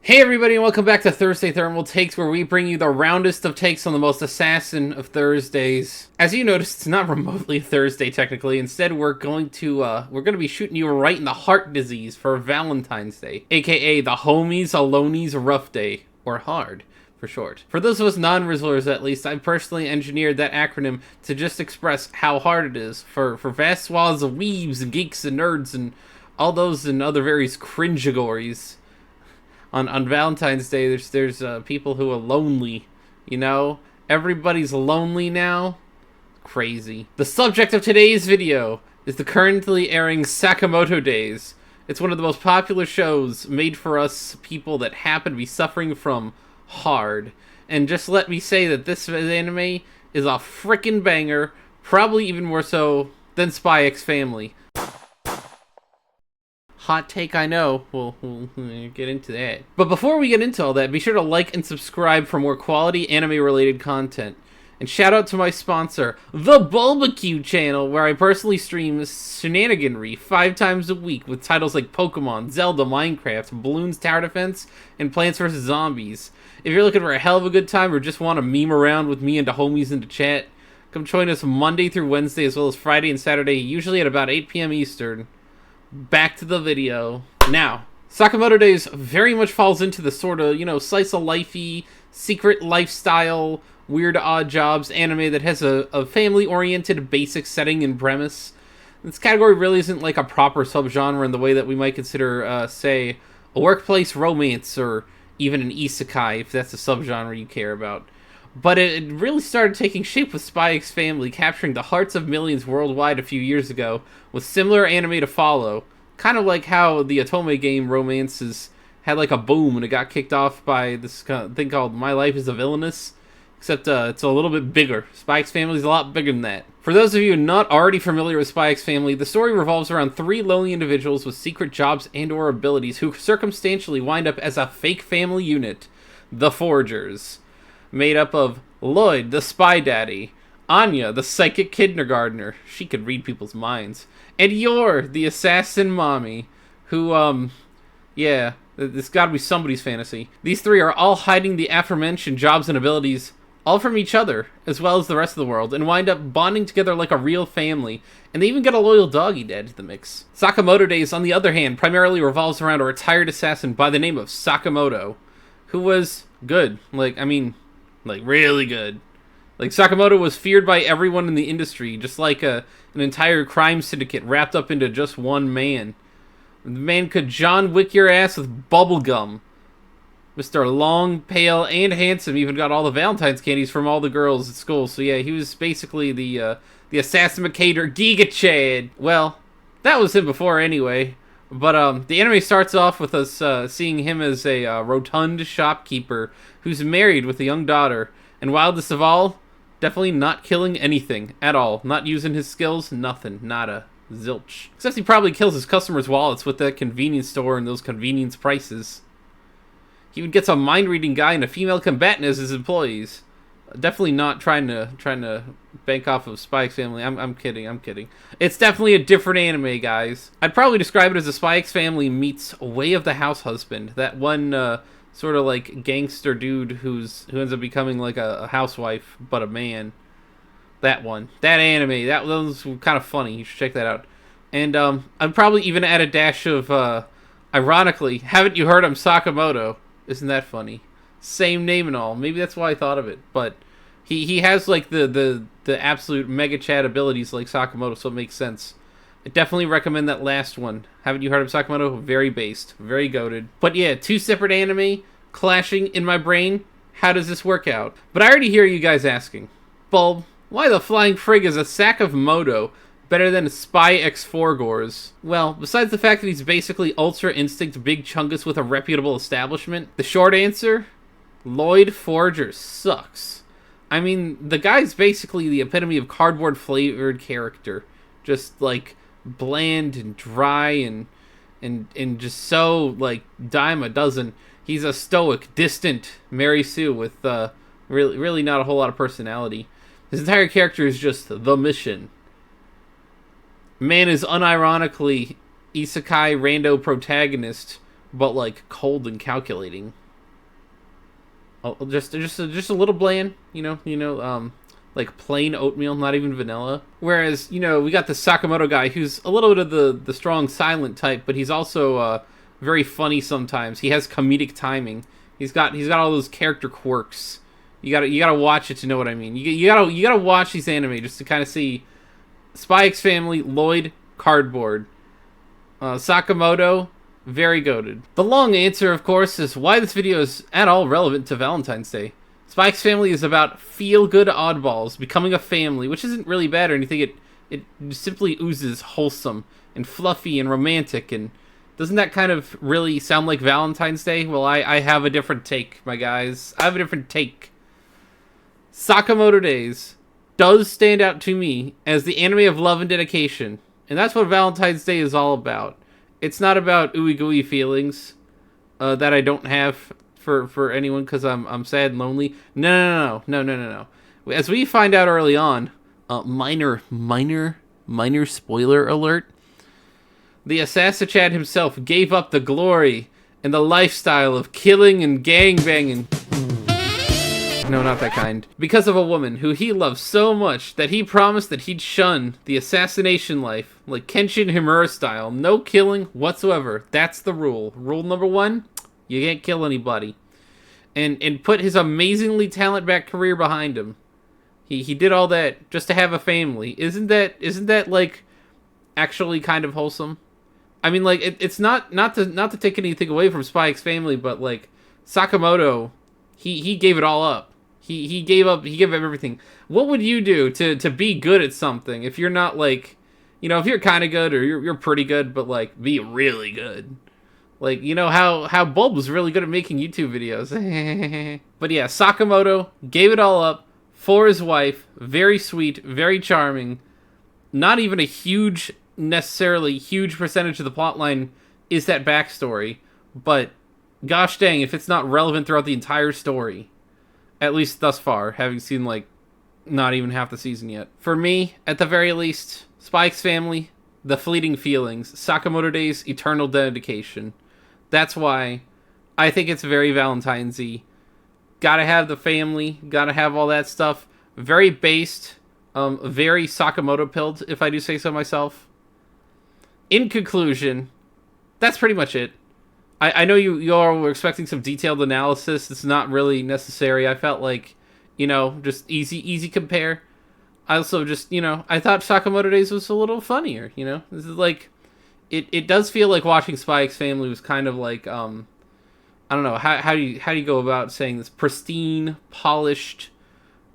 Hey everybody, and welcome back to Thursday Thermal Takes, where we bring you the roundest of takes on the most assassin of Thursdays. As you noticed, it's not remotely Thursday technically. Instead, we're going to be shooting you right in the heart disease for Valentine's Day, aka the homies alonies rough day, or hard for short. For those of us non-Rizzlers at least, I personally engineered that acronym to just express how hard it is for vast swaths of weebs and geeks and nerds and all those and other various cringeagories. On Valentine's Day, there's people who are lonely, you know? Everybody's lonely now. Crazy. The subject of today's video is the currently airing Sakamoto Days. It's one of the most popular shows made for us people that happen to be suffering from hard. And just let me say that this anime is a frickin' banger, probably even more so than Spy X Family. Hot take, I know. We'll get into that. But before we get into all that, be sure to like and subscribe for more quality anime-related content. And shout out to my sponsor, the Bulbacue channel, where I personally stream shenaniganry 5 times a week with titles like Pokemon, Zelda, Minecraft, Bloons Tower Defense, and Plants vs. Zombies. If you're looking for a hell of a good time or just want to meme around with me and the homies in the chat, come join us Monday through Wednesday as well as Friday and Saturday, usually at about 8 p.m. Eastern. Back to the video. Now, Sakamoto Days very much falls into the sort of, slice-of-lifey, secret lifestyle, weird odd jobs anime that has a family-oriented basic setting and premise. This category really isn't like a proper subgenre in the way that we might consider, say, a workplace romance or even an isekai, if that's a subgenre you care about. But it really started taking shape with Spy X Family, capturing the hearts of millions worldwide a few years ago, with similar anime to follow. Kind of like how the Otome game romances had like a boom and it got kicked off by this thing called My Life is a Villainous. Except it's a little bit bigger. Spy X Family is a lot bigger than that. For those of you not already familiar with Spy X Family, the story revolves around 3 lonely individuals with secret jobs and or abilities who circumstantially wind up as a fake family unit, the Forgers. Made up of Lloyd, the spy daddy, Anya, the psychic kindergartner, she could read people's minds, and Yor, the assassin mommy, who, yeah, this gotta be somebody's fantasy. These 3 are all hiding the aforementioned jobs and abilities, all from each other, as well as the rest of the world, and wind up bonding together like a real family, and they even get a loyal doggy to add to the mix. Sakamoto Days, on the other hand, primarily revolves around a retired assassin by the name of Sakamoto, who was good, really good. Like, Sakamoto was feared by everyone in the industry, just like an entire crime syndicate wrapped up into just one man. The man could John Wick your ass with bubblegum. Mr. Long, pale, and handsome even got all the Valentine's candies from all the girls at school. So yeah, he was basically the assassinator Giga Chad. Well, that was him before anyway. But the anime starts off with us seeing him as a rotund shopkeeper who's married with a young daughter. And wildest of all, definitely not killing anything at all. Not using his skills, nothing, nada, zilch. Except he probably kills his customers' wallets with that convenience store and those convenience prices. He even gets a mind-reading guy and a female combatant as his employees. Definitely not trying to bank off of Spy X Family. I'm kidding. It's definitely a different anime, guys. I'd probably describe it as a Spy X Family meets Way of the House Husband. That one sort of like gangster dude who ends up becoming like a housewife but a man. That one. That anime. That was kind of funny. You should check that out. And I'd probably even add a dash of ironically, haven't you heard I'm Sakamoto? Isn't that funny? Same name and all. Maybe that's why I thought of it. But he has like the absolute mega chat abilities like Sakamoto, so it makes sense. I definitely recommend that last one. Haven't you heard of Sakamoto? Very based. Very goated. But yeah, 2 separate anime clashing in my brain. How does this work out? But I already hear you guys asking, Bulb, why the flying frig is a sack of Moto better than Spy X Forgors? Well, besides the fact that he's basically Ultra Instinct Big Chungus with a reputable establishment, the short answer, Lloyd Forger sucks. I mean, the guy's basically the epitome of cardboard-flavored character. Just, like, bland and dry and just so, like, dime a dozen. He's a stoic, distant Mary Sue with really not a whole lot of personality. His entire character is just the mission. Man is unironically isekai rando protagonist but like cold and calculating. Just a little bland, like plain oatmeal, not even vanilla. Whereas, we got the Sakamoto guy who's a little bit of the strong silent type, but he's also very funny sometimes. He has comedic timing. He's got all those character quirks. You gotta watch it to know what I mean. You gotta watch these anime just to kind of see Spy X Family, Lloyd, cardboard. Sakamoto, very goated. The long answer, of course, is why this video is at all relevant to Valentine's Day. Spy X Family is about feel-good oddballs becoming a family, which isn't really bad or anything. It simply oozes wholesome and fluffy and romantic. And doesn't that kind of really sound like Valentine's Day? Well, I have a different take, my guys. I have a different take. Sakamoto Days does stand out to me as the anime of love and dedication. And that's what Valentine's Day is all about. It's not about ooey gooey feelings that I don't have for anyone because I'm sad and lonely. No. As we find out early on, minor spoiler alert, the Assassin Chad himself gave up the glory and the lifestyle of killing and gangbanging. No, not that kind. Because of a woman who he loved so much that he promised that he'd shun the assassination life, like Kenshin Himura style. No killing whatsoever. That's the rule. Rule number 1, you can't kill anybody. And put his amazingly talent-backed career behind him. He did all that just to have a family. Isn't that like actually kind of wholesome? I mean, like it's not to take anything away from Spy X Family, but like Sakamoto, he gave it all up. He gave up everything. What would you do to be good at something if you're not like, if you're kind of good or you're pretty good, but like be really good? Like, how Bulb was really good at making YouTube videos. But yeah, Sakamoto gave it all up for his wife. Very sweet, very charming. Not even a necessarily huge percentage of the plotline is that backstory. But gosh dang, if it's not relevant throughout the entire story. At least thus far, having seen, like, not even half the season yet. For me, at the very least, Spy X Family, The Fleeting Feelings, Sakamoto Days, Eternal Dedication. That's why I think it's very Valentine's-y. Gotta have the family, gotta have all that stuff. Very based, very Sakamoto-pilled, if I do say so myself. In conclusion, that's pretty much it. I know you all were expecting some detailed analysis. It's not really necessary. I felt like, just easy compare. I also just, I thought Sakamoto Days was a little funnier, This is like, it does feel like watching Spy X Family was kind of like, I don't know, how do you go about saying this? Pristine, polished,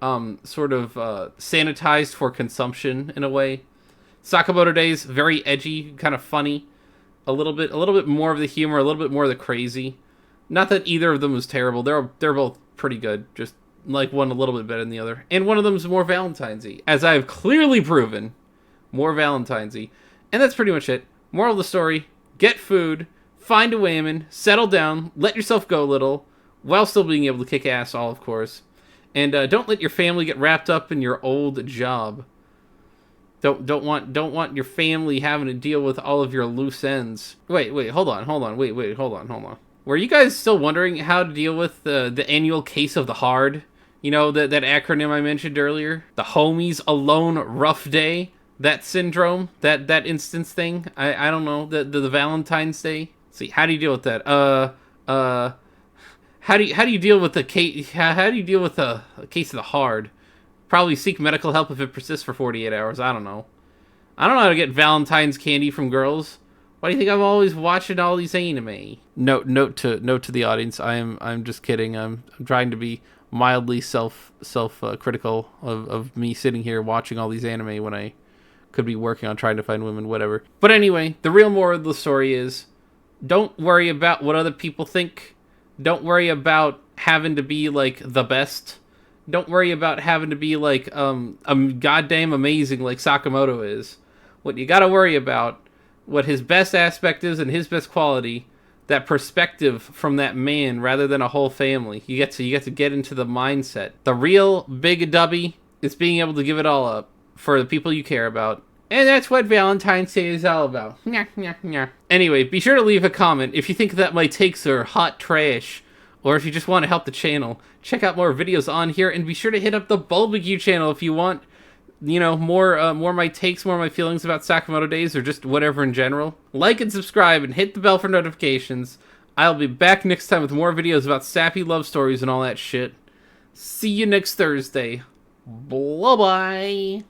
sort of sanitized for consumption in a way. Sakamoto Days, very edgy, kind of funny. A little bit more of the humor, a little bit more of the crazy. Not that either of them was terrible. They're both pretty good. Just like one a little bit better than the other. And one of them is more Valentine's-y, as I have clearly proven, more Valentine's-y. And that's pretty much it. Moral of the story: get food, find a woman, settle down, let yourself go a little, while still being able to kick ass, all of course. And don't let your family get wrapped up in your old job. Don't want your family having to deal with all of your loose ends. Wait, hold on. Were you guys still wondering how to deal with the annual case of the hard? That acronym I mentioned earlier? The homies alone rough day? That syndrome? That instance thing? I don't know. The Valentine's Day? Let's see, how do you deal with that? How do you deal with the case? How do you deal with the case of the hard? Probably seek medical help if it persists for 48 hours. I don't know. I don't know how to get Valentine's candy from girls. Why do you think I'm always watching all these anime? Note to the audience. I'm just kidding. I'm trying to be mildly self critical of me sitting here watching all these anime when I could be working on trying to find women, whatever. But anyway, the real moral of the story is, don't worry about what other people think. Don't worry about having to be like the best. Don't worry about having to be like goddamn amazing like Sakamoto is. What you gotta worry about, what his best aspect is and his best quality, that perspective from that man rather than a whole family. You get to get into the mindset. The real big dubby is being able to give it all up for the people you care about And that's what Valentine's Day is all about. Anyway, be sure to leave a comment if you think that my takes are hot trash, or if you just want to help the channel. Check out more videos on here, and be sure to hit up the Bulbacue channel if you want, more my takes, more my feelings about Sakamoto Days, or just whatever in general. Like and subscribe, and hit the bell for notifications. I'll be back next time with more videos about sappy love stories and all that shit. See you next Thursday. Bye-bye.